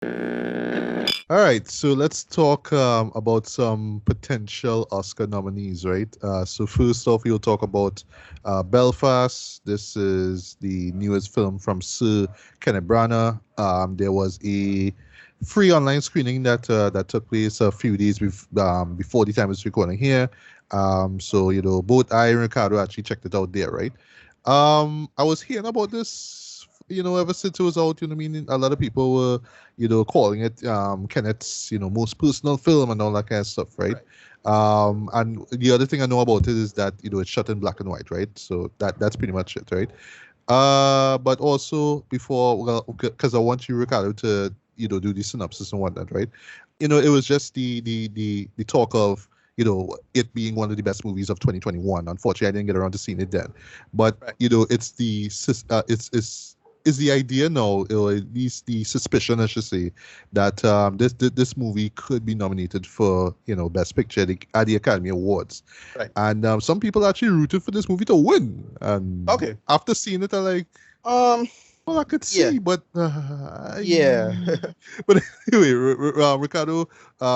All right, so let's talk about some potential Oscar nominees, right? So first off, we'll talk about Belfast. This is the newest film from Sir Kenneth Branagh. There was a free online screening that took place a few days before the time of recording here. So both I and Ricardo actually checked it out there, right? I was hearing about this, ever since it was out. I mean, a lot of people were calling it Kenneth's, most personal film and all that kind of stuff, right? And the other thing I know about it is that it's shot in black and white, right? So that's pretty much it, right? But also before, well, because I want you, Ricardo, to do the synopsis and whatnot, right? It was just the talk of it being one of the best movies of 2021. Unfortunately, I didn't get around to seeing it then, but it's is the idea now, or at least the suspicion, I should say, that this movie could be nominated for Best Picture at the Academy Awards, Right. and some people actually rooted for this movie to win. And Okay. after seeing it, I like, well, I could see, Yeah. but Yeah. but anyway, Ricardo,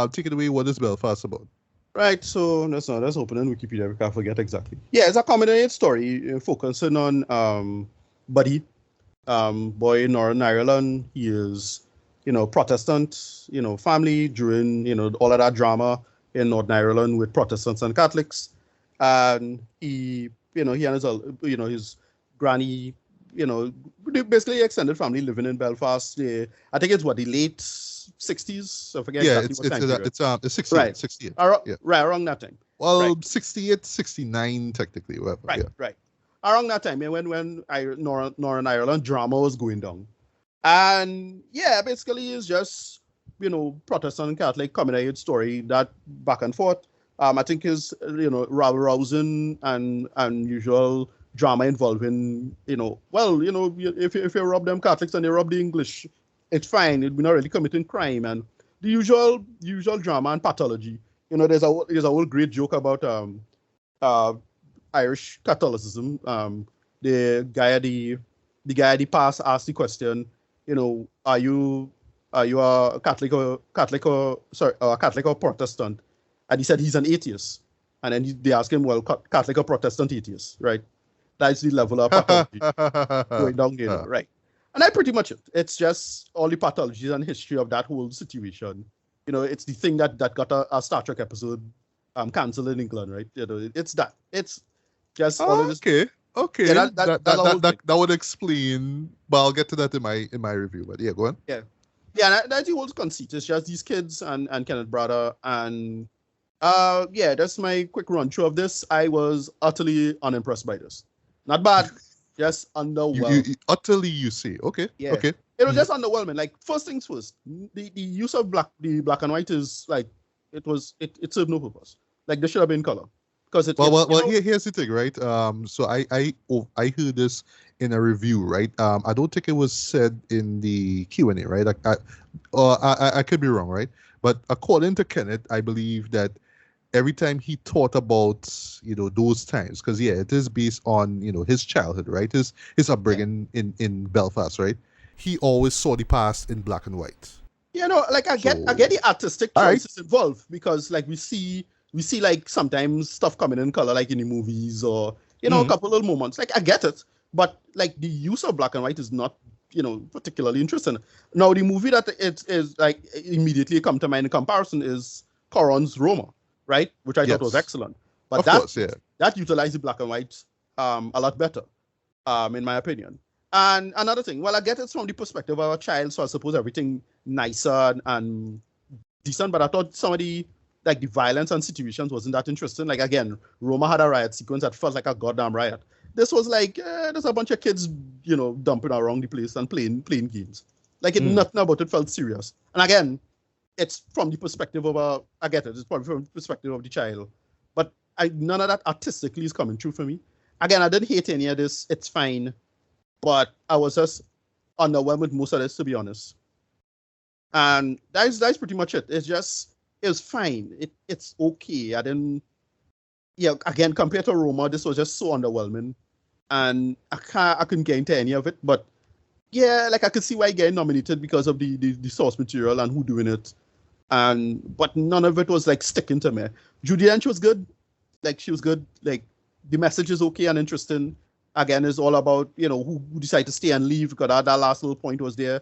take it away. What is Belfast about? Right, so let's open on Wikipedia. We can't forget exactly. Yeah, it's a comedy story focusing on Buddy, boy in Northern Ireland. He is, Protestant, family during, all of that drama in Northern Ireland with Protestants and Catholics. And he and his granny, basically extended family living in Belfast. I think it's the late 60s. I forget exactly what time period. It's 68, Right. 68. Right, around that time. Well, Right. 68, 69 technically, whatever. Right. Around that time, when Northern Ireland drama was going down. And yeah, basically it's just, Protestant and Catholic comedy story that back and forth. I think is, rabble-rousing and usual drama involving, if you rob them Catholics and they rob the English, it's fine. We're not really committing crime. And the usual drama and pathology. There's a whole great joke about Irish Catholicism. The guy at the pass asked the question, are you a Catholic or Protestant? And he said he's an atheist. And then they asked him, well, Catholic or Protestant atheist, right? That's the level of pathology going down, right? And that's pretty much it. It's just all the pathologies and history of that whole situation. It's the thing that got a Star Trek episode cancelled in England, right? It's that. It's just all of this. Okay. Yeah, that would explain, but I'll get to that in my review. But yeah, go on. Yeah, that's the whole conceit. It's just these kids and Kenneth Branagh and that's my quick run through of this. I was utterly unimpressed by this. Not bad, just underwhelmed. You utterly, you see. Okay. Yeah. Okay. It was just underwhelming. Like, first things first, the use of the black and white is like it served no purpose. Like, there should have been color. Because here's the thing, right? So I heard this in a review, right? I don't think it was said in the Q&A, right? I could be wrong, right? But according to Kenneth, I believe that every time he thought about those times, because it is based on his childhood, right? His upbringing in Belfast, right? He always saw the past in black and white. I get the artistic choices involved, because like we see like sometimes stuff coming in color, like in the movies, or a couple little moments. Like, I get it, but like the use of black and white is not particularly interesting. Now, the movie that it is like immediately come to mind in comparison is Corran's Roma, right? Which I thought was excellent. But that utilized the black and white a lot better, in my opinion. And another thing, well, I get it's from the perspective of a child, so I suppose everything nicer and decent, but I thought some of the violence and situations wasn't that interesting. Like, again, Roma had a riot sequence that felt like a goddamn riot. This was like, there's a bunch of kids, dumping around the place and playing games. Like, nothing about it felt serious. And again, it's from the perspective of I get it, it's probably from the perspective of the child. But none of that artistically is coming true for me. Again, I didn't hate any of this. It's fine. But I was just underwhelmed with most of this, to be honest. And that's pretty much it. It's fine. It's okay. I didn't. Yeah, again, compared to Roma, this was just so underwhelming, and I couldn't get into any of it. But yeah, like I could see why getting nominated because of the source material and who doing it, but none of it was like sticking to me. Judi Dench was good, like she was good, like the message is okay and interesting. Again, it's all about who decide to stay and leave, because that last little point was there.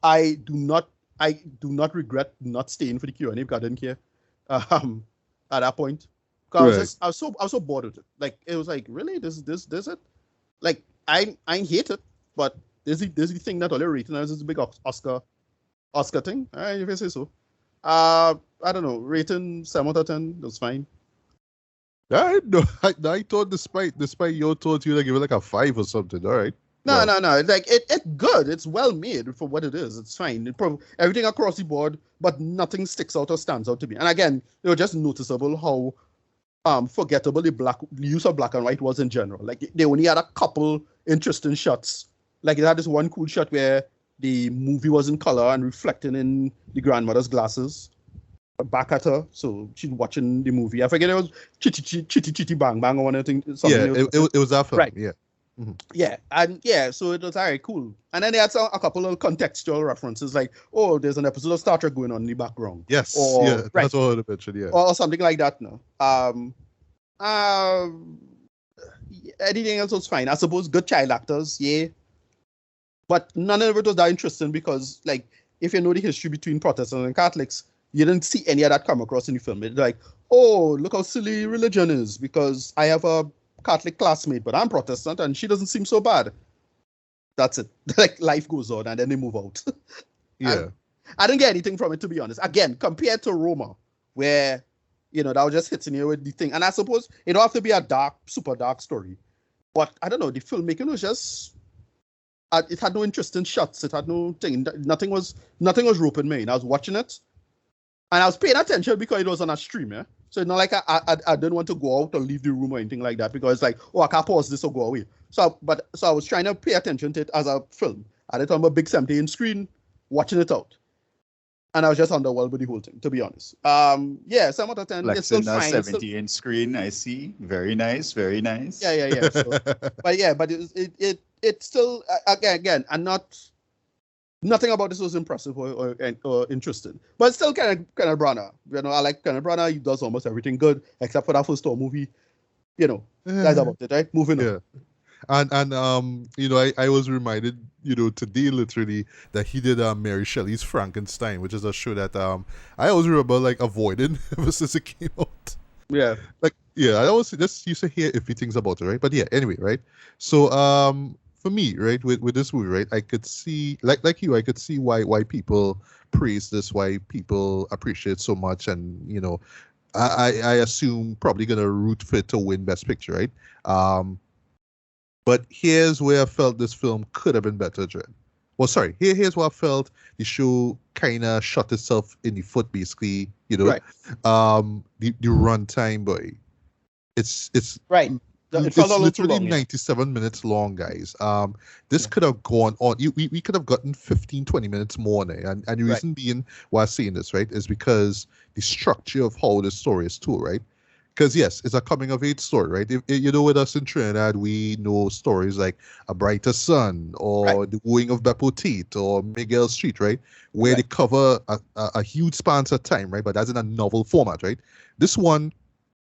I do not regret not staying for the Q&A because I didn't care at that point. Because I was so bored with it. Like it was like, really, this it? Like I hate it, but there's the thing that only rating as is a big Oscar thing. All right, if you say so. I don't know, rating 7 out of 10, that's fine. I thought despite your thoughts you would give it like a 5 or something. All right. No. Like it's good. It's well made for what it is. It's fine. Everything across the board, but nothing sticks out or stands out to me. And again, it was just noticeable how forgettable the use of black and white was in general. Like they only had a couple interesting shots. Like it had this one cool shot where the movie was in color and reflecting in the grandmother's glasses back at her, so she's watching the movie. I forget it was Chitty Bang Bang or anything. Yeah, it was that film. Right. Yeah. Mm-hmm. Yeah, and yeah, so it was all right, cool. And then they had a couple of contextual references, like, oh, there's an episode of Star Trek going on in the background. Yes, yeah, that's what I mentioned, yeah. Or something like that, no. Anything else was fine. I suppose good child actors, yeah. But none of it was that interesting because, like, if you know the history between Protestants and Catholics, you didn't see any of that come across in the film. It's like, oh, look how silly religion is because I have a Catholic classmate, but I'm Protestant and she doesn't seem so bad. That's it. Like, life goes on and then they move out. Yeah. I didn't get anything from it, to be honest. Again, compared to Roma, where, that was just hitting you with the thing. And I suppose it don't have to be a dark, super dark story. But I don't know, the filmmaking was just... it had no interesting shots. It had no thing. Nothing was roping me in. I was watching it, and I was paying attention because it was on a stream, yeah? So it's not like I didn't want to go out or leave the room or anything like that because it's like, oh, I can't pause this or go away. So I was trying to pay attention to it as a film. I had it on a big 70-inch screen, watching it out. And I was just underwhelmed with the whole thing, to be honest. Yeah, 7 out of 10. It's still fine. 70-inch screen, I see. Very nice, very nice. Yeah. So, but it's still, again, and nothing about this was impressive or interesting. But it's still Kenneth Branagh. I like Kenneth Branagh. He does almost everything good, except for that first Thor movie. That's about it, right? Moving on. And I was reminded, today literally that he did Mary Shelley's Frankenstein, which is a show that I always remember like avoiding ever since it came out. Yeah. Like, yeah, I always just used to hear iffy things about it, right? But yeah, anyway, right? So for me, right, with this movie, right, I could see like you, I could see why people praise this, why people appreciate it so much, and I assume probably gonna root for it to win Best Picture, right? But here's where I felt this film could have been better, Dred. Well, sorry, here's where I felt the show kind of shot itself in the foot, basically. Right. The runtime, boy, it's right. It's literally 97 minutes long, guys. This could have gone on. We could have gotten 15, 20 minutes more there. And the reason being why I'm saying this, right, is because the structure of how the story is told, right? Because, yes, it's a coming-of-age story, right? If with us in Trinidad, we know stories like A Brighter Sun or The Wooing of Beppo Tate or Miguel Street, right? Where they cover a huge span of time, right? But that's in a novel format, right? This one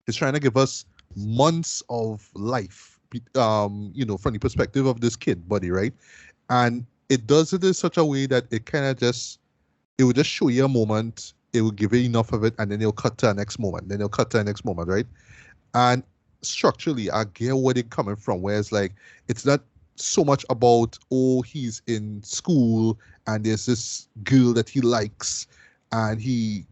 is trying to give us months of life, from the perspective of this kid, Buddy, right? And it does it in such a way that it kind of it would just show you a moment, it will give you enough of it, and then it'll cut to the next moment, right? And structurally, I get where they're coming from, where it's like, it's not so much about, oh, he's in school, and there's this girl that he likes, and he,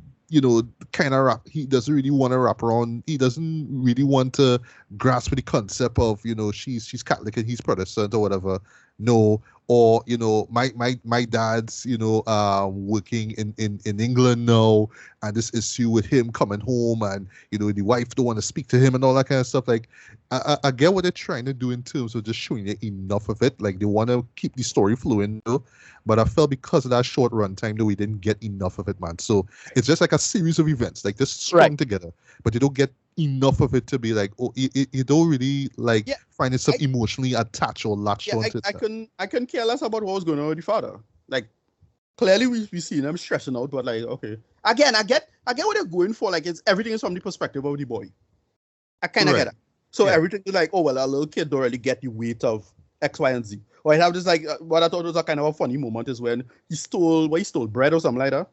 kind of rap, he doesn't really want to wrap around, he doesn't really want to grasp the concept of, she's Catholic and he's Protestant or whatever. No. Or, my dad's, working in England now, and this issue with him coming home, and, the wife don't want to speak to him and all that kind of stuff. Like, I get what they're trying to do in terms of just showing you enough of it. Like, they want to keep the story flowing, though. But I felt because of that short runtime, though, we didn't get enough of it, man. So it's just like a series of events, like, just strung together. But you don't get enough of it to be like, oh, you don't really like Yeah, find yourself emotionally attached or latched onto it. I couldn't care less about what was going on with the father. Like, clearly we seen him stressing out, but like, okay. Again, I get what they're going for. Like, everything is from the perspective of the boy. I kind of get it. So everything is like, oh well, a little kid don't really get the weight of X, Y, and Z. Or I have this like, what I thought was a kind of a funny moment is when he stole bread or something like that.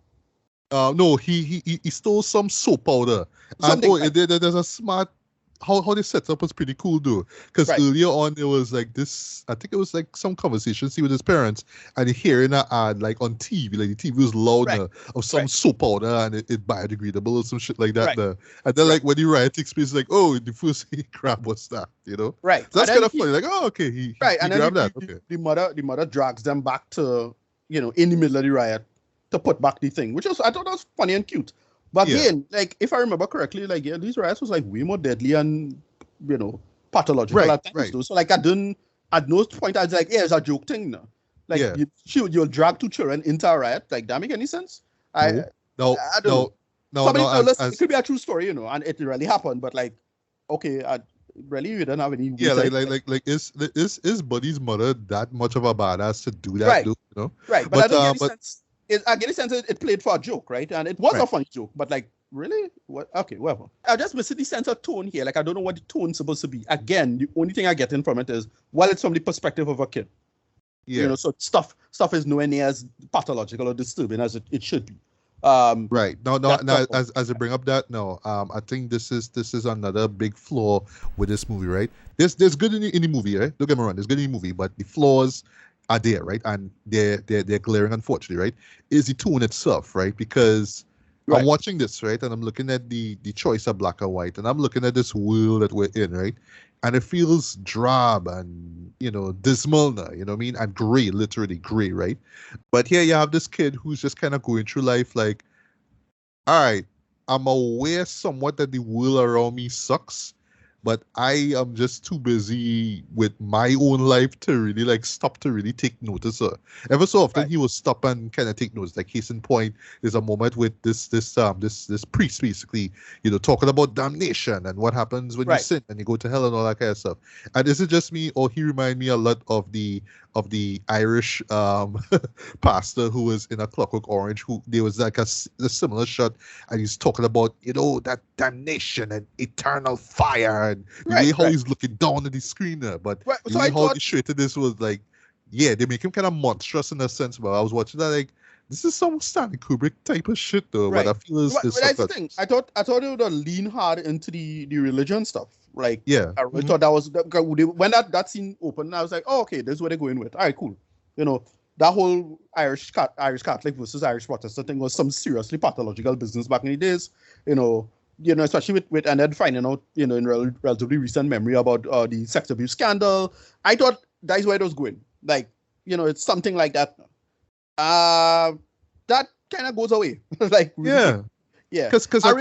No, he stole some soap powder. And there's a smart how they set up was pretty cool though. Because earlier on it was like this, I think it was like some conversation with his parents, and hearing an ad like on TV, like the TV was loud of some soap powder and it biodegradable or some shit like that. And then like when the riot takes place, like, oh, the first thing he grabbed was that, you know? Right. So that's kind of funny. Like, oh, okay, he grabbed that. Okay. The mother drags them back to, you know, in the middle of the riot to put back the thing, which I thought was funny and cute. But again, like, if I remember correctly, like, these riots was like way more deadly and, you know, pathological at times. Though. So like, at no point I was like, it's a joke thing now. Like, you'll drag two children into a riot. Like, that make any sense? I don't know. It could be a true story, you know, and it really happened. But like, okay, really, we don't have any. Yeah, like is Buddy's mother that much of a badass to do that? You know, right? But I don't get any sense. I get a sense it played for a joke, right? And it was a funny joke, but like, really? What? Okay, whatever. I just miss the sense of tone here. Like, I don't know what the tone's supposed to be. Again, the only thing I get in from it is, well, it's from the perspective of a kid. Yeah. You know, so stuff is nowhere near as pathological or disturbing as it should be. Right. No. As I bring up that, I think this is another big flaw with this movie, right? There's good in the movie, right? Don't get me wrong, there's good in the movie, but the flaws are there, right? And they're glaring, unfortunately, right? Is the tone itself, right? Because I'm watching this, right? And I'm looking at the choice of black and white, and I'm looking at this world that we're in, right? And it feels drab and, you know, dismal now, you know what I mean? And gray, literally gray, right? But here you have this kid who's just kind of going through life like, all right, I'm aware somewhat that the world around me sucks, but I am just too busy with my own life to really like stop to really take notice. Ever so often he will stop and kind of take notice. Like, case in point, there's a moment with this priest basically, you know, talking about damnation and what happens when you sin and you go to hell and all that kind of stuff. And is it just me, or he remind me a lot of the Irish pastor who was in A Clockwork Orange, who there was like a similar shot, and he's talking about, you know, that damnation and eternal fire, and the way how he's looking down at the screen there. But the way how he shredded this was like, they make him kind of monstrous in a sense. But I was watching that like, this is some Stanley Kubrick type of shit though. But I feel that's the thing. I thought it would lean hard into the religion stuff. Like, I really thought that was when that scene opened. I was like, oh, okay, this is what they're going with. All right, cool. You know, that whole Irish Catholic versus Irish Protestant thing was some seriously pathological business back in the days. You know, especially with and then finding out, you know, in relatively recent memory about the sex abuse scandal. I thought that is where it was going. Like, you know, it's something like that. That kind of goes away. Like, really, because there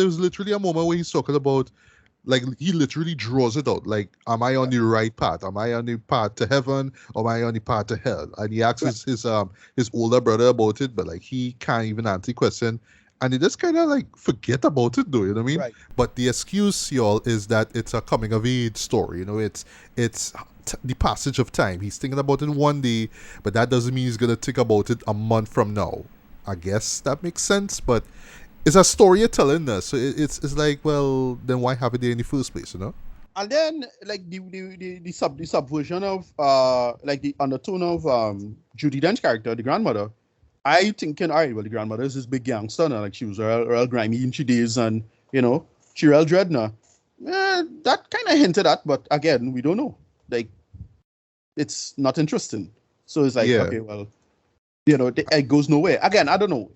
was literally a moment where he's talking about, like, he literally draws it out. Like, am I on the right path? Am I on the path to heaven? Or am I on the path to hell? And he asks his older brother about it, but like he can't even answer the question. And he just kind of like forget about it, though. You know what I mean? Right. But the excuse, y'all, is that it's a coming of age story. You know, it's the passage of time. He's thinking about it one day, but that doesn't mean he's gonna think about it a month from now. I guess that makes sense, but it's a story you're telling us, so it's like, well, then why have it there in the first place, you know? And then like the subversion of like the undertone of Judi Dench's character, the grandmother. I thinking, all right, well, the grandmother is this big gangster now, like she was real grimy in she days, and you know, she real dread now. That kind of hinted at, but again, we don't know. Like, it's not interesting. So it's like, okay, well, you know, it goes nowhere. Again, I don't know.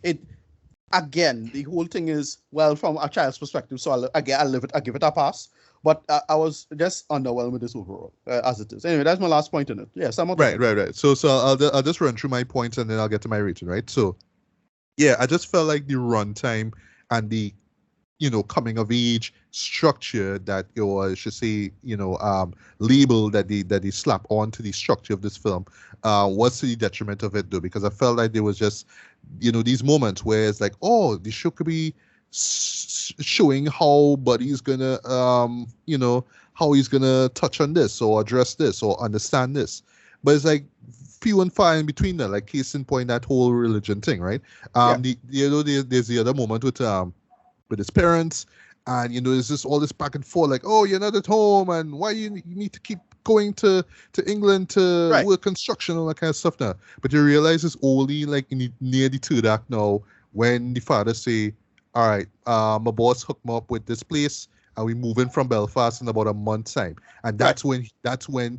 Again, the whole thing is, well, from a child's perspective, so I give it a pass. But I was just underwhelmed with this overall, as it is. Anyway, that's my last point in it. Yeah, right. So I'll just run through my points and then I'll get to my rating, right? So, yeah, I just felt like the runtime and the, you know, coming of age structure that, or I should say, you know, label that they slap onto the structure of this film was to the detriment of it, though, because I felt like there was just, you know, these moments where it's like, oh, the show could be showing how Buddy's gonna how he's gonna touch on this or address this or understand this. But it's like few and far in between that, like case in point, that whole religion thing, right? There's the other moment with his parents, and there's just all this back and forth, like, oh, you're not at home, and why you need to keep going to England to work construction, all that kind of stuff now. But you realize it's only like near the third act now when the father say, all right, my boss hooked me up with this place, and we moving from Belfast in about a month's time. And that's when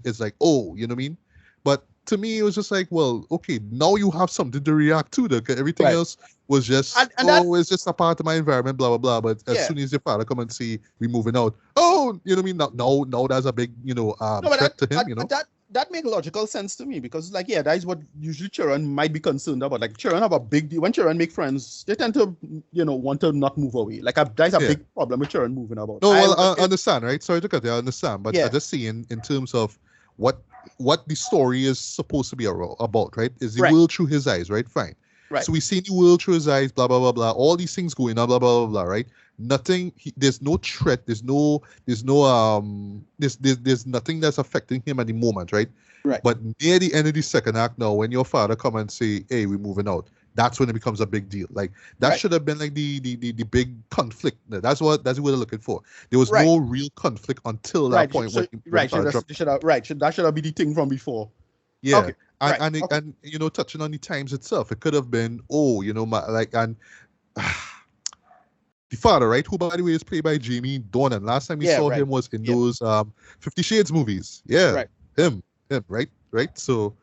it's like, oh, you know what I mean? But to me, it was just like, well, okay, now you have something to react to. Everything else was just, it's just a part of my environment, blah, blah, blah. But as soon as your father come and see we moving out, oh, you know what I mean? Now that's a big, threat to him, That makes logical sense to me because, like, that is what usually children might be concerned about. Like, children have a big deal. When children make friends, they tend to, want to not move away. Like, that's a big problem with children moving about. No, well, I understand, right? Sorry to cut you, I understand. But I just see in terms of what the story is supposed to be about, right? Is the world through his eyes, right? Fine. Right. So we see the world through his eyes, blah, blah, blah, blah. All these things going on, blah, blah, blah, blah, right? Nothing, there's no threat, there's nothing that's affecting him at the moment, right? Right. But near the end of the second act now, when your father come and say, hey, we're moving out, that's when it becomes a big deal. Like, that should have been like the big conflict. That's what they're looking for. There was no real conflict until that point. That should have been the thing from before. Yeah. Okay. And touching on the times itself, it could have been, the father, right? Who, by the way, is played by Jamie Dornan. Last time we saw him was in those 50 Shades movies. Yeah. Right. Him, right? So,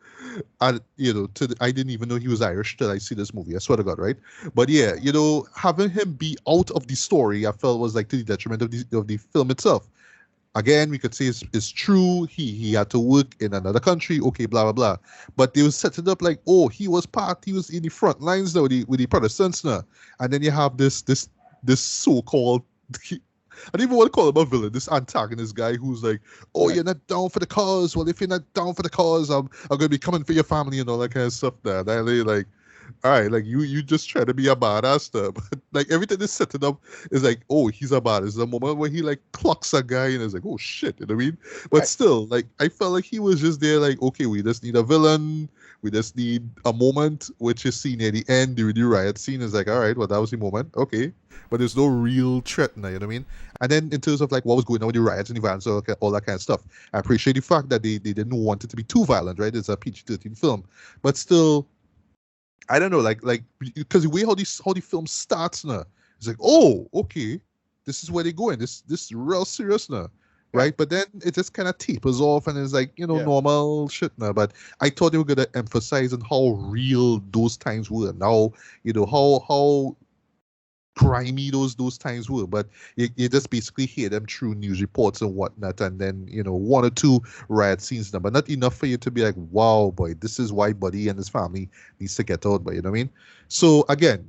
I didn't even know he was Irish till I see this movie. I swear to God, right? But yeah, having him be out of the story, I felt was like to the detriment of the film itself. Again, we could say it's true. He had to work in another country. Okay, blah blah blah. But they was set it up like, oh, he was in the front lines now with the Protestants now, and then you have this so-called, I don't even want to call him a villain, this antagonist guy who's like, oh, you're not down for the cause. Well, if you're not down for the cause, I'm gonna be coming for your family and all that kind of stuff. There, like, all right, like you just try to be a badass there, but like everything is setting up is like, oh, he's a badass. There's a moment where he like clocks a guy and it's like, oh shit, you know what I mean? But still, like, I felt like he was just there, like, okay, we just need a villain. We just need a moment, which is seen at the end during the riot scene. Is like, all right, well, that was the moment, okay. But there's no real threat now, you know what I mean? And then in terms of like what was going on with the riots and the violence, all that kind of stuff, I appreciate the fact that they didn't want it to be too violent, right? It's a PG-13 film, but still, I don't know, like because the way how the film starts now, it's like, oh, okay, this is where they're going. This is real serious now, right? But then it just kind of tapers off and it's like, normal shit now. But I thought they were gonna emphasize on how real those times were. Now, how grimy those times were, but you just basically hear them through news reports and whatnot, and then one or two riot scenes now, but not enough for you to be like, wow, boy, this is why Buddy and his family needs to get out, but you know what I mean? So again,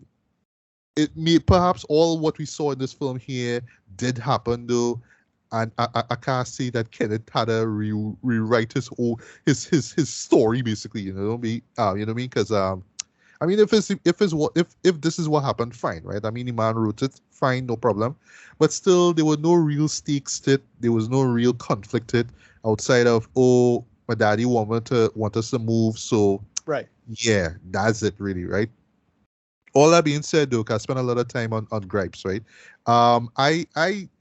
perhaps all what we saw in this film here did happen though, and I can't say that Kenneth had to rewrite his story basically, you know what I mean? Because I mean, if this is what happened, fine, right? I mean, the man wrote it, fine, no problem. But still, there were no real stakes to it. There was no real conflict to it outside of, oh, my daddy want us to move, so yeah, that's it, really, right? All that being said, though, 'cause I spent a lot of time on gripes, right? I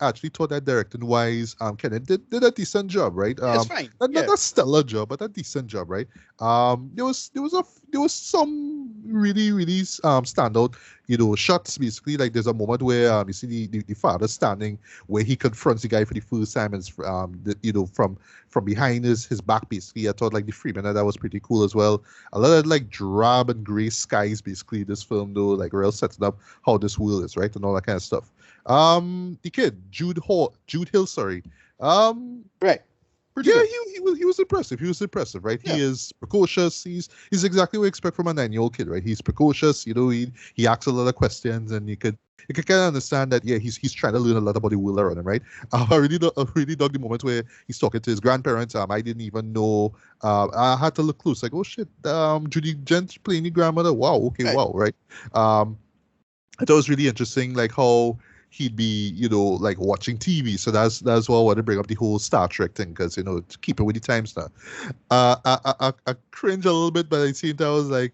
actually thought that directing wise, Kenneth did a decent job, right? It's fine. Not a stellar job, but a decent job, right? There was some really standout, shots. Basically, like there's a moment where you see the father standing where he confronts the guy for the first time, and from behind his back. Basically, I thought like the Freeman that was pretty cool as well. A lot of like drab and gray skies. Basically, this film though, like real setting up how this world is, right, and all that kind of stuff. The kid Jude Hill, sorry. Right. Yeah, he was impressive. He was impressive, right? Yeah. He is precocious. He's exactly what you expect from a 9-year-old kid, right? He's precocious. He asks a lot of questions, and you could kind of understand that. Yeah, he's trying to learn a lot about the world around him, right? I really dug the moment where he's talking to his grandparents. I didn't even know. I had to look close, like, oh shit, Judy Dench playing the grandmother. Wow, okay, right. Wow, right. I thought it was really interesting, like how he'd be, like watching TV. So that's why I want to bring up the whole Star Trek thing, because to keep it with the times now. I cringe a little bit, but at the same time I was like,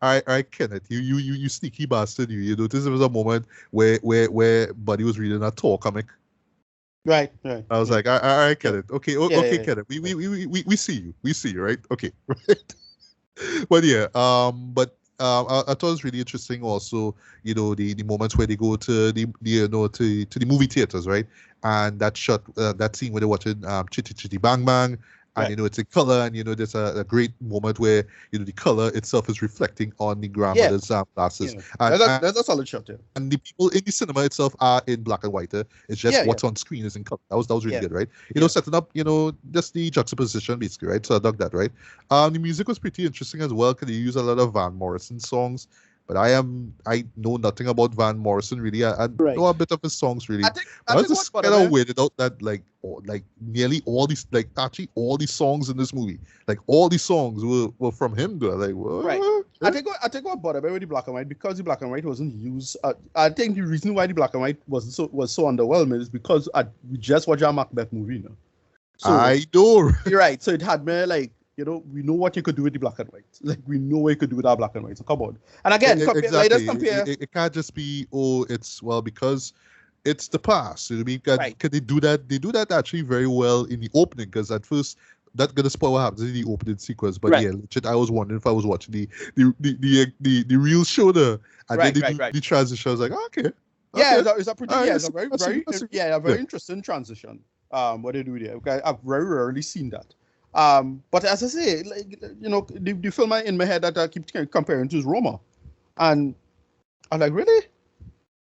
all right, Kenneth, you sneaky bastard, you notice there was a moment where Buddy was reading a Thor comic. Right. I was like, all right, Kenneth, okay, okay, yeah. Kenneth, we see you, right? Okay, right. But yeah, I thought it was really interesting also, the moments where they go to to the movie theaters, right? And that shot, that scene where they're watching Chitty Chitty Bang Bang, and Right. it's in color, and there's a great moment where the color itself is reflecting on the grandmother's glasses, That's a solid shot, yeah. and the people in the cinema itself are in black and white. It's just what's on screen is in color. That was really good, right? Setting up, just the juxtaposition basically, right? So I dug that, right? The music was pretty interesting as well, because they use a lot of Van Morrison songs. But I know nothing about Van Morrison really. I know a bit of his songs really. I was just kind of weirded out that like nearly all these, like actually all these songs in this movie, like all these songs were from him. Though, like what? Right. I think what bothered me with the black and white, because the black and white wasn't used. I think the reason why the black and white was so underwhelming is because we just watched a Macbeth movie now. So, I know. You're right. So it had me like, we know what you could do with the black and white. Like, we know what you could do with our black and white. So come on. And again, exactly. compare. It can't just be, because it's the past. Can they do that? They do that actually very well in the opening, because at first, that's gonna spoil what happens in the opening sequence. But yeah, legit, I was wondering if I was watching the real show there, and then they do the transition. I was like, okay. Yeah, it's a pretty, a very interesting transition. What they do there. Okay, I've very rarely seen that. But as I say, like, the film in my head that I keep comparing to is Roma, and I'm like, really?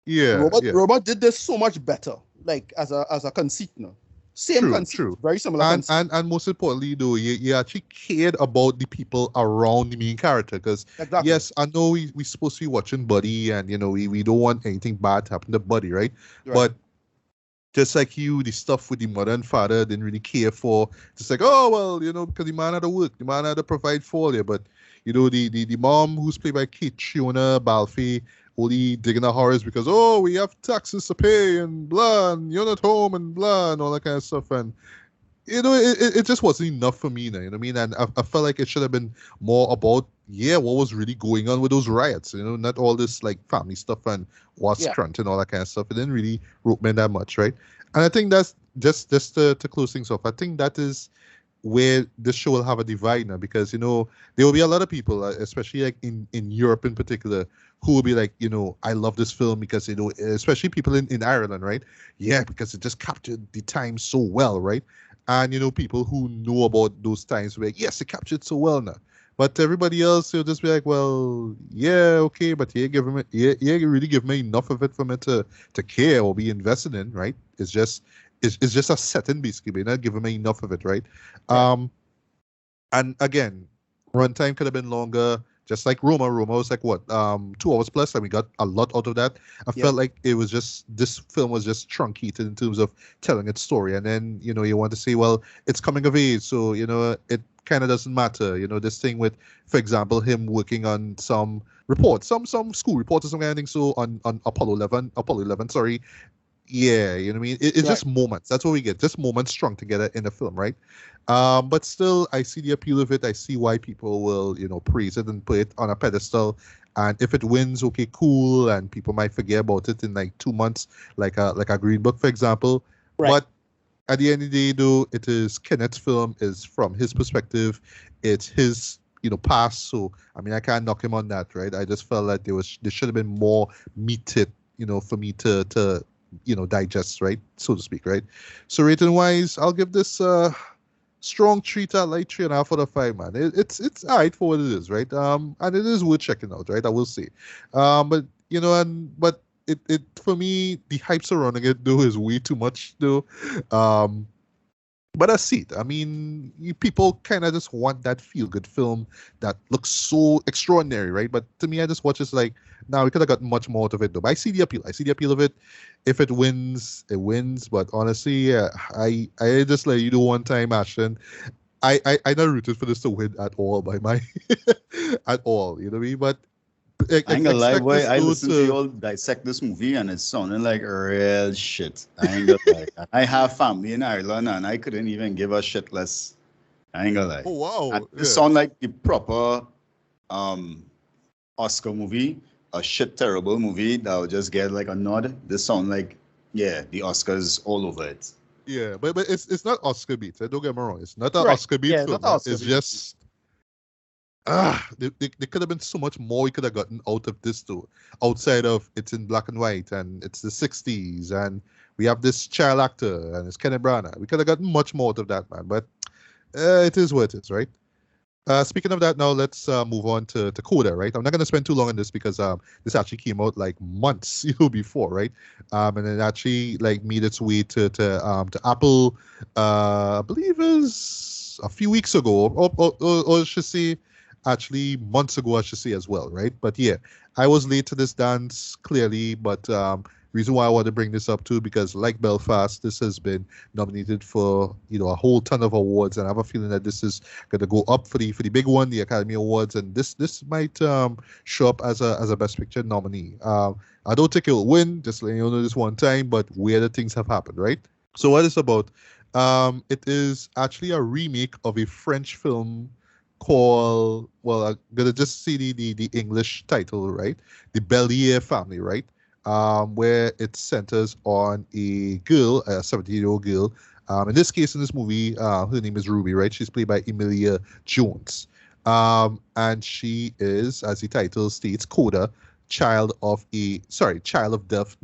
Yeah. Roma did this so much better, like as a conceit, no? Same conceit, true. Very similar conceit. And most importantly, though, you actually cared about the people around the main character, because yes, I know we're supposed to be watching Buddy, and we don't want anything bad to happen to Buddy, right? But just like the stuff with the mother and father didn't really care for. Just like, oh, well, because the man had to work, the man had to provide for you. But, the mom, who's played by Kate Shiona Balfe, only digging her horrors because, oh, we have taxes to pay and blah, and you're not home and blah, and all that kind of stuff. And, it just wasn't enough for me now, you know what I mean? And I felt like it should have been more about, what was really going on with those riots, not all this, like, family stuff and what's crunch and all that kind of stuff. It didn't really rope me that much, right? And I think that's just to close things off. I think that is where this show will have a divide now, because, there will be a lot of people, especially like in Europe in particular, who will be like, I love this film because, especially people in Ireland, right? Yeah, because it just captured the time so well, right? And, people who know about those times were like, yes, it captured so well now. But everybody else, will just be like, well, yeah, okay, but you really give me enough of it for me to care or be invested in, right? It's just a setting, basically, but you're not giving me enough of it, right? And again, runtime could have been longer. Just like Roma was like, what, 2 hours plus, and we got a lot out of that. I felt like this film was just truncated in terms of telling its story. And then, you want to say, well, it's coming of age, so, it kind of doesn't matter. This thing with, for example, him working on some reports, some school reports or something, I think so, on Apollo 11, sorry. Yeah, you know what I mean? It's just moments. That's what we get. Just moments strung together in a film, right? But still, I see the appeal of it. I see why people will, praise it and put it on a pedestal. And if it wins, okay, cool. And people might forget about it in like 2 months, like a Green Book, for example. Right. But at the end of the day, though, it is Kenneth's film. Is from his perspective. It's his, past. So, I mean, I can't knock him on that, right? I just felt like there should have been more meat to it, for me to digest, right, so to speak, right? So rating wise, I'll give this strong 3 to light 3.5 out of 5, man. It's all right for what it is, right? And it is worth checking out, right? I will say. But but it for me, the hype surrounding it though is way too much though. But I see it. I mean, people kind of just want that feel-good film that looks so extraordinary, right? But to me, I just watch it like, now we could have got much more out of it, though. But I see the appeal. I see the appeal of it. If it wins, it wins. But honestly, I just like one time, Ashton, I not rooted for this to win at all by my at all. You know what I mean? But I ain't gonna lie, expect boy. this I dude listened to you all dissect this movie and it's sounding like real shit. I ain't gonna lie. I have family in Ireland and I couldn't even give a shit less. I ain't gonna lie. Oh wow, And this yeah. sound like the proper Oscar movie, a shit terrible movie that will just get like a nod. This sound like, yeah, the Oscars all over it. Yeah, but it's not Oscar beat. Don't get me wrong. It's not an Right. Oscar beat Yeah, film. not Oscar It's beat. just they could have been so much more we could have gotten out of this too. Outside of it's in black and white and it's the 60s and we have this child actor and it's Kenneth Branagh. We could have gotten much more out of that, man. But it is what it is, right? Speaking of that, now let's move on to CODA, right? I'm not going to spend too long on this because this actually came out like months before, right? And it actually like made its way to Apple, I believe is a few weeks ago, or I should say, actually months ago, I should say as well, right? But yeah, I was late to this dance clearly, but reason why I want to bring this up too because like Belfast, this has been nominated for a whole ton of awards, and I have a feeling that this is going to go up for the big one, the Academy Awards, and this might show up as a Best Picture nominee. I don't think it will win, just letting you know this one time, but weirder things have happened, right? So what it's about? It is actually a remake of a French film called, well, I'm gonna just see the English title, right? The Bellier Family, right? Where it centers on a girl, a 17-year-old girl. In this case, in this movie, her name is Ruby, right? She's played by Emilia Jones. And she is, as the title states, CODA, child of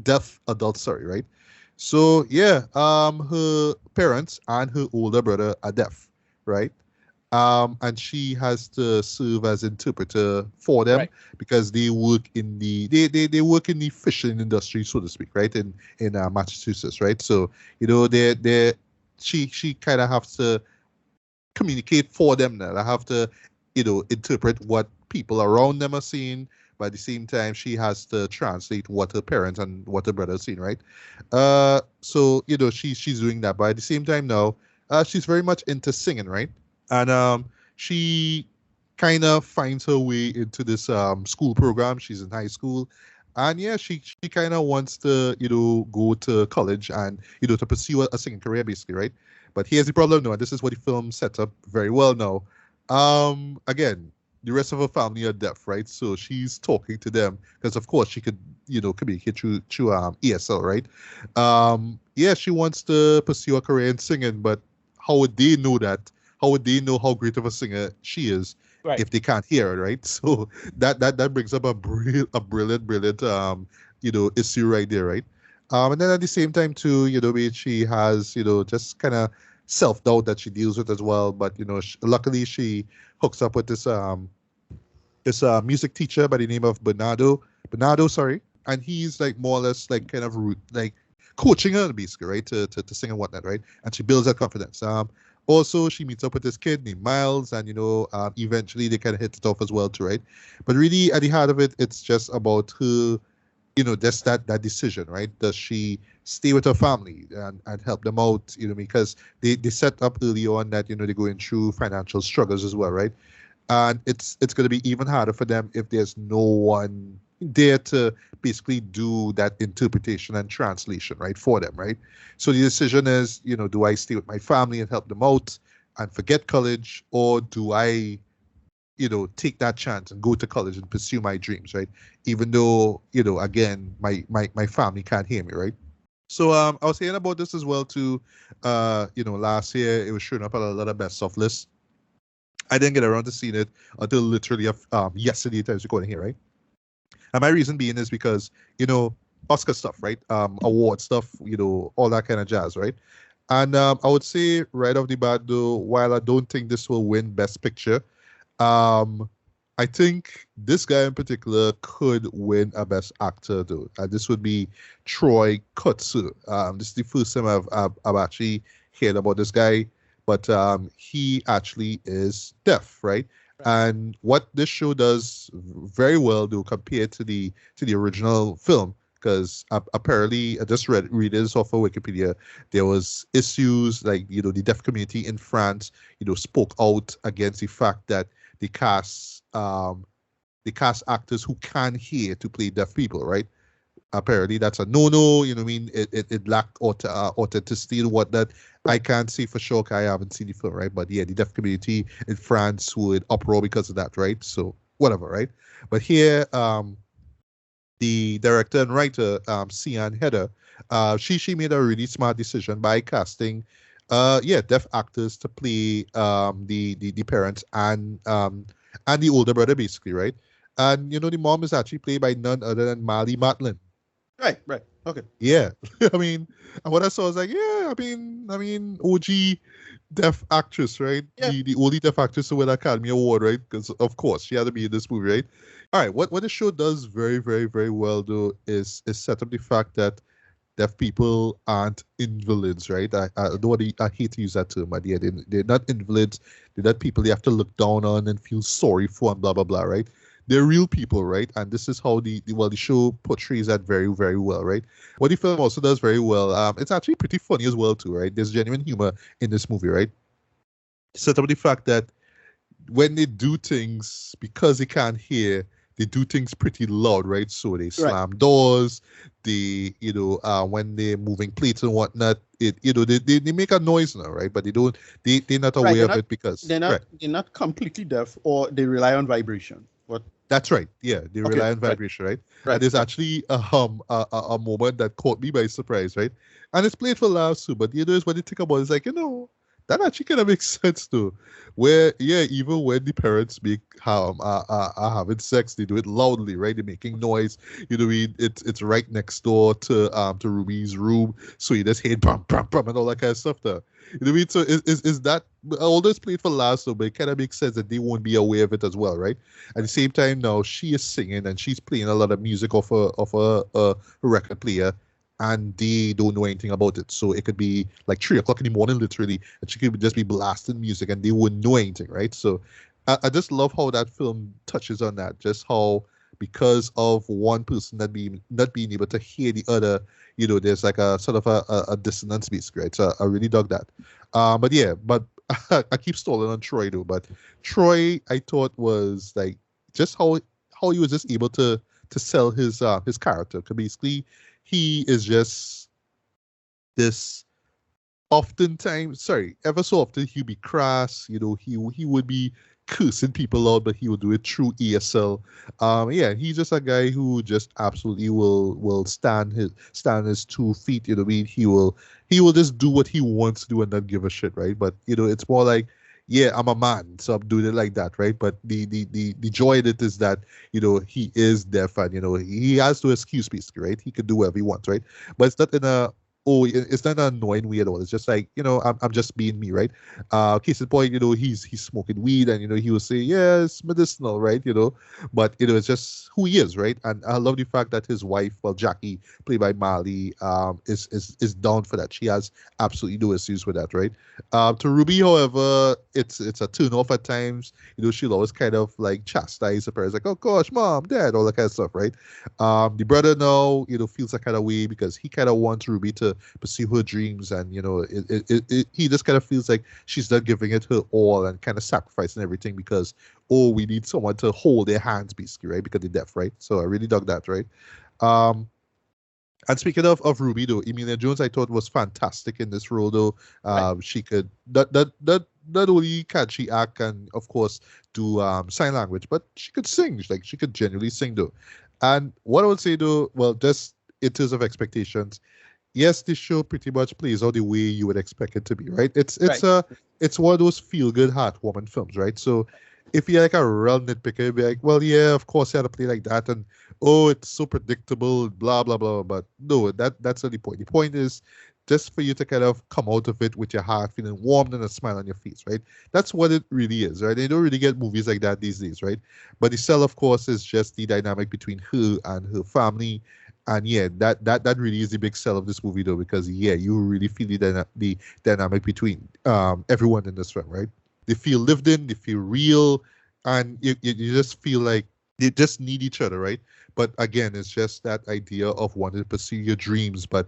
deaf adult, sorry, right? So yeah, her parents and her older brother are deaf, right? And she has to serve as interpreter for them, right? Because they work in they work in the fishing industry, so to speak, right? In Massachusetts, right? So she kind of has to communicate for them now. I have to interpret what people around them are seeing. But at the same time, she has to translate what her parents and what her brother are seeing, right? So she's doing that. But at the same time now, she's very much into singing, right? And she kind of finds her way into this school program. She's in high school. And yeah, she kind of wants to, go to college and, to pursue a singing career, basically, right? But here's the problem now, and this is what the film sets up very well now. Again, the rest of her family are deaf, right? So she's talking to them because, of course, she could, communicate through ESL, right? Yeah, she wants to pursue a career in singing, but how would they know that? How would they know how great of a singer she is if they can't hear her, right? So that brings up a brilliant issue right there, right? And then at the same time too, she has just kind of self-doubt that she deals with as well. But luckily she hooks up with this music teacher by the name of Bernardo, sorry, and he's like more or less like kind of like coaching her basically, right, to sing and whatnot, right? And she builds her confidence. Also, she meets up with this kid named Miles, and eventually they kind of hit it off as well too, right? But really, at the heart of it, it's just about her, just that decision, right? Does she stay with her family and help them out, because they set up early on that they're going through financial struggles as well, right? And it's going to be even harder for them if there's no one there to basically do that interpretation and translation, right, for them, right? So the decision is, do I stay with my family and help them out and forget college, or do I, take that chance and go to college and pursue my dreams, right? Even though, again, my family can't hear me, right? So I was hearing about this as well too. Last year it was showing up on a lot of best of lists. I didn't get around to seeing it until literally yesterday time recording here, right? And my reason being is because, Oscar stuff, right? Award stuff, all that kind of jazz, right? And I would say right off the bat, though, while I don't think this will win Best Picture, I think this guy in particular could win a Best Actor, though. And this would be Troy Kotsur. This is the first time I've actually heard about this guy, but he actually is deaf, right? And what this show does very well, though, compared to the original film, because apparently I just read this off of Wikipedia, there was issues like the deaf community in France spoke out against the fact that the cast they cast actors who can hear to play deaf people, right? Apparently that's a no-no, you know what I mean? It lacked authenticity and whatnot. I can't say for sure, 'cause I haven't seen the film, right? But yeah, the deaf community in France would uproar because of that, right? So whatever, right? But here, the director and writer, Sian Heder, she made a really smart decision by casting deaf actors to play the parents and the older brother, basically, right? And you know, the mom is actually played by none other than Marlee Matlin. Right. Okay. Yeah. I mean, and what I saw was like, yeah, I mean, OG deaf actress, right? Yeah. The only deaf actress to win an Academy Award, right? Because of course she had to be in this movie, right? All right. What the show does very, very, very well though is set up the fact that deaf people aren't invalids, right? I hate to use that term, but yeah, they're not invalids. They're not people you have to look down on and feel sorry for and blah blah blah, right? They're real people, right? And this is how the show portrays that very, very well, right? What the film also does very well, it's actually pretty funny as well too, right? There's genuine humor in this movie, right? Set up the fact that when they do things, because they can't hear, they do things pretty loud, right? So they slam doors, they, when they're moving plates and whatnot, they make a noise now, right? But they're not aware of it because they're not completely deaf, or they rely on vibration. That's right. Yeah, they rely on vibration, right? And there's actually a moment that caught me by surprise, right? And it's played for laughs too, but is what you think about it, it's like, that actually kind of makes sense too. Where, even when the parents are having sex, they do it loudly, right? They're making noise. It's right next door to Ruby's room, so you just hear brum brum brum and all that kind of stuff there. You know what I mean? So is that, although it's played for laughs, though, but it kind of makes sense that they won't be aware of it as well, right? At the same time, now she is singing and she's playing a lot of music off a record player, and they don't know anything about it. So it could be like 3 o'clock in the morning, literally, and she could just be blasting music and they wouldn't know anything, right? So I just love how that film touches on that, just how because of one person not being able to hear the other, there's like a sort of a dissonance, basically, right? So I really dug that. But I keep stalling on Troy though. But Troy, I thought was like just how he was just able to sell his character. Because basically, he is just this. Ever so often he'd be crass. He would be cursing people out, but he will do it through ESL. He's just a guy who just absolutely will stand his 2 feet. He will just do what he wants to do and not give a shit, right? But it's more like, I'm a man, so I'm doing it like that, right? But the joy in it is that he is deaf and he has no excuse, basically, right? He can do whatever he wants, right? But it's not it's not an annoying way at all. It's just like, I'm just being me, right? Case in point, he's smoking weed and, he will say, yeah, it's medicinal, right? But, it's just who he is, right? And I love the fact that his wife, Jackie, played by Marlee, is down for that. She has absolutely no issues with that, right? To Ruby, however, it's a turn off at times. She'll always kind of like chastise her parents, like, oh gosh, mom, dad, all that kind of stuff, right? The brother now, feels a kind of way because he kind of wants Ruby to pursue her dreams, and he just kind of feels like she's not giving it her all and kind of sacrificing everything because we need someone to hold their hands, basically, right? Because they're deaf, right? So I really dug that, right? And speaking of Ruby though, Emilia Jones I thought was fantastic in this role though. She could not only can she act and of course do sign language, but she could sing. Like she could genuinely sing though. And what I would say though, well, just in terms of expectations, yes, this show pretty much plays out the way you would expect it to be, right? It's one of those feel-good, heartwarming films, right? So if you're like a real nitpicker, you'd be like, well, yeah, of course you had to play like that, and it's so predictable, blah, blah, blah. But no, that's not the point. The point is just for you to kind of come out of it with your heart feeling warmed and a smile on your face, right? That's what it really is, right? You don't really get movies like that these days, right? But the sell, of course, is just the dynamic between her and her family. And yeah, that really is the big sell of this movie, though, because you really feel the dynamic between everyone in this film, right? They feel lived in, they feel real, and you just feel like they just need each other, right? But again, it's just that idea of wanting to pursue your dreams, but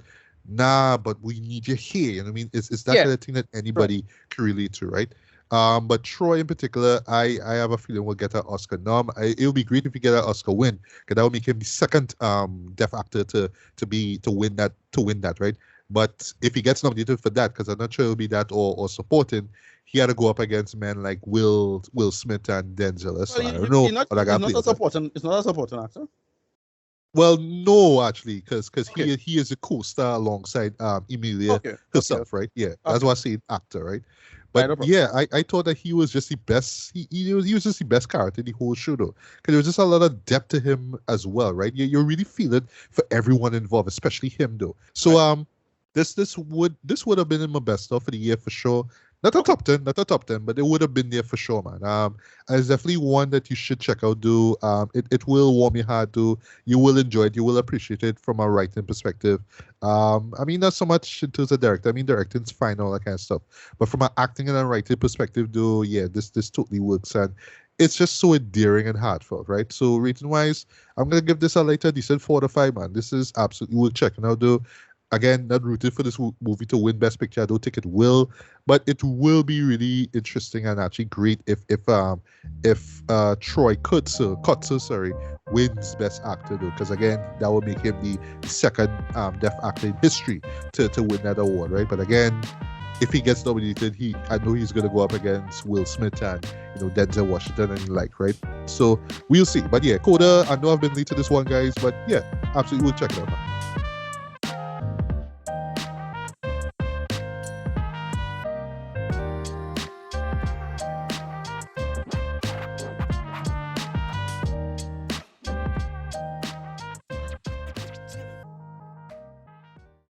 but we need you here. You know what I mean? It's that kind of thing that anybody can relate to, right? But Troy in particular, I have a feeling will get an Oscar nom. It would be great if he get an Oscar win, because that would make him the second deaf actor to win that, right? But if he gets nominated for that, because I'm not sure it'll be that or supporting, he had to go up against men like Will Smith and Denzel. So I don't know. He's not a supporting actor. Well, no, actually, because he is a co-star alongside Emilia herself, right? Yeah, that's why I say actor, right? But yeah, I thought that he was just the best. He was just the best character in the whole show, though, because there was just a lot of depth to him as well, right? You really feel it for everyone involved, especially him, though. So this would have been in my best stuff for the year for sure. Not a top 10, but it would have been there for sure, man. And it's definitely one that you should check out, dude. It will warm your heart, dude. You will enjoy it. You will appreciate it from a writing perspective. I mean, not so much in terms of directing. I mean, directing's fine, all that kind of stuff. But from an acting and a writing perspective, dude, yeah, this totally works. And it's just so endearing and heartfelt, right? So rating-wise, I'm going to give this a decent 4 to 5, man. This is absolutely worth checking out, dude. Again, not rooted for this movie to win Best Picture. I don't think it will, but it will be really interesting and actually great if Troy Kotsur wins Best Actor, though, because again, that would make him the second deaf actor in history to win that award, right? But again, if he gets nominated, I know he's going to go up against Will Smith and Denzel Washington and right? So we'll see. But yeah, CODA, I know I've been late to this one, guys, but yeah, absolutely, we'll check it out, man.